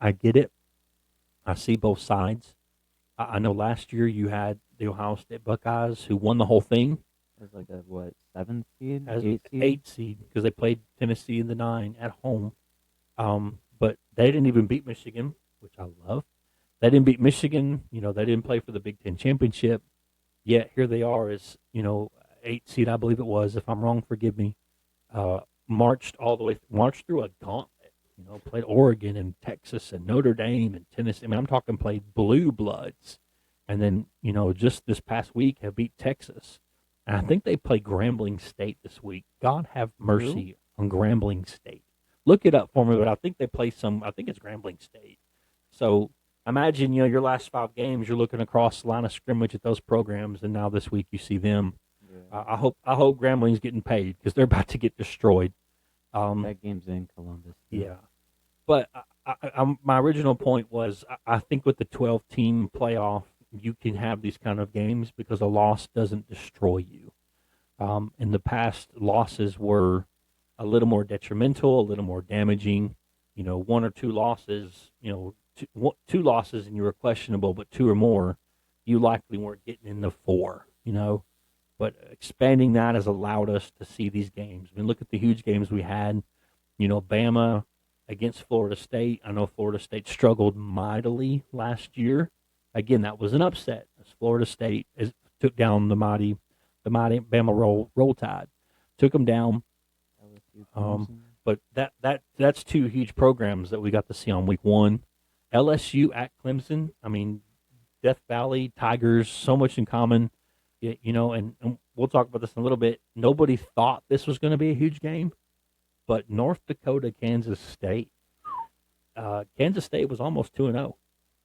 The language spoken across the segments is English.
I get it. I see both sides. I know last year you had the Ohio State Buckeyes who won the whole thing It was like a what, seventh seed, as eighth seed? eight seed because they played Tennessee in the nine at home. But they didn't even beat Michigan, which I love. They didn't beat Michigan. They didn't play for the Big Ten championship. Yet here they are as eight seed, I believe it was. If I'm wrong, forgive me. Marched all the way, marched through a gauntlet. Played Oregon and Texas and Notre Dame and Tennessee. I mean, I'm talking played blue bloods, and then just this past week have beat Texas. And I think they play Grambling State this week. God have Who? mercy on Grambling State. Look it up for me, but I think they play some. I think it's Grambling State. So imagine your last five games, you're looking across the line of scrimmage at those programs, and now this week you see them. Yeah. I hope Grambling's getting paid because they're about to get destroyed. Um, That game's in Columbus too. yeah, but my original point was I think with the 12 team playoff, you can have these kind of games because a loss doesn't destroy you. In the past, losses were a little more detrimental, a little more damaging. One or two losses, two losses and you were questionable, but two or more, you likely weren't getting in the four. But expanding that has allowed us to see these games. I mean, look at the huge games we had. Bama against Florida State. I know Florida State struggled mightily last year. Again, that was an upset as Florida State took down the mighty Bama roll tide, took them down. LSU Um, Clemson. but that's two huge programs that we got to see on week one. LSU at Clemson. I mean, Death Valley Tigers, so much in common. And we'll talk about this in a little bit. Nobody thought this was going to be a huge game, but North Dakota, Kansas State. Kansas State was almost 2-0,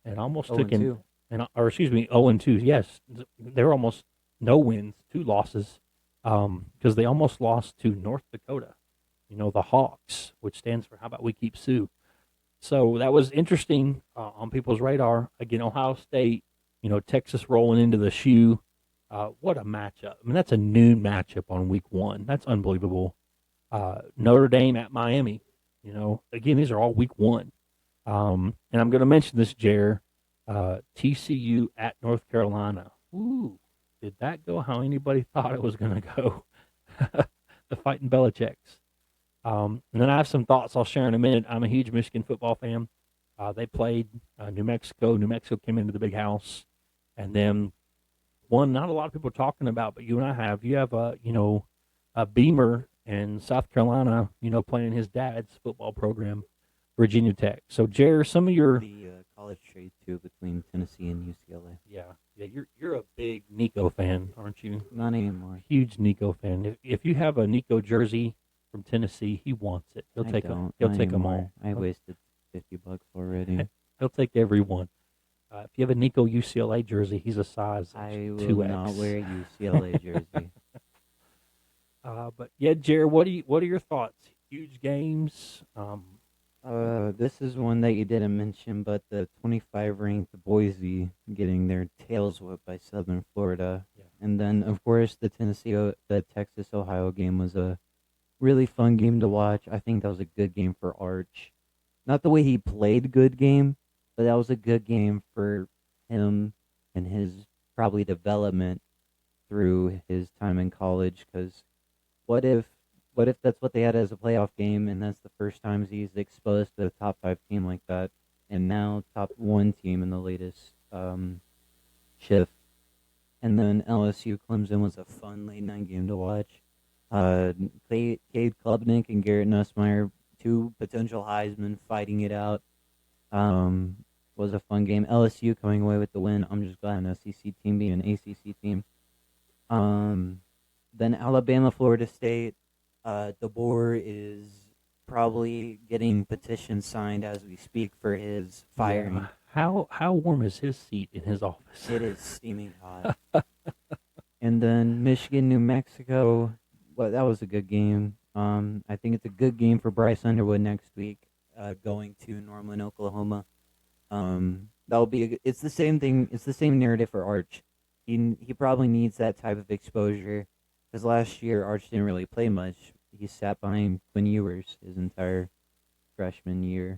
and almost Oh, took and in, two. or excuse me, 0-2. Yes, they were almost no wins, two losses, because they almost lost to North Dakota. The Hawks, which stands for How About We Keep Sioux. So that was interesting on people's radar. Again, Ohio State, Texas rolling into the shoe. What a matchup! I mean, that's a noon matchup on week one. That's unbelievable. Notre Dame at Miami. Again, these are all week one. And I'm going to mention this, Jer. TCU at North Carolina. Ooh, did that go how anybody thought it was going to go? The fighting Belichick's. And then I have some thoughts I'll share in a minute. I'm a huge Michigan football fan. They played New Mexico. New Mexico came into the big house, and then one not a lot of people are talking about, but you and I have. You have a Beamer in South Carolina. Playing his dad's football program, Virginia Tech. So, Jer, some of your The college trade too between Tennessee and UCLA. yeah, you're a big Nico fan, aren't you? Not anymore. Huge Nico fan. If you have a Nico jersey from Tennessee, he wants it. He'll I take them. don't. He'll Not take them anymore. all. I wasted $50 already. He'll take every one. If you have a Nico UCLA jersey, he's a size I will 2X. not wear a UCLA jersey. But yeah, Jared, what are your thoughts? Huge games. This is one that you didn't mention, but the 25 ranked Boise getting their tails whipped by Southern Florida. Yeah. And then, of course, the Texas Ohio game was a really fun game to watch. I think that was a good game for Arch. Not the way he played good game, but that was a good game for him and his probably development through his time in college. Because what if what if that's what they had as a playoff game, and that's the first time he's exposed to a top five team like that, and now top one team in the latest shift. And then LSU Clemson was a fun late night game to watch. Cade Klubnik and Garrett Nussmeyer, two potential Heisman, fighting it out. Um, was a fun game. LSU coming away with the win. I'm just glad an SEC team beat an ACC team. Um, then Alabama, Florida State. DeBoer is probably getting petitions signed as we speak for his firing. Yeah. How warm is his seat in his office? It is steaming hot. And then Michigan, New Mexico. Well, that was a good game. I think it's a good game for Bryce Underwood next week, going to Norman, Oklahoma. That'll be. It's the same thing. It's the same narrative for Arch. He probably needs that type of exposure because last year Arch didn't really play much. He sat behind Quinn Ewers his entire freshman year.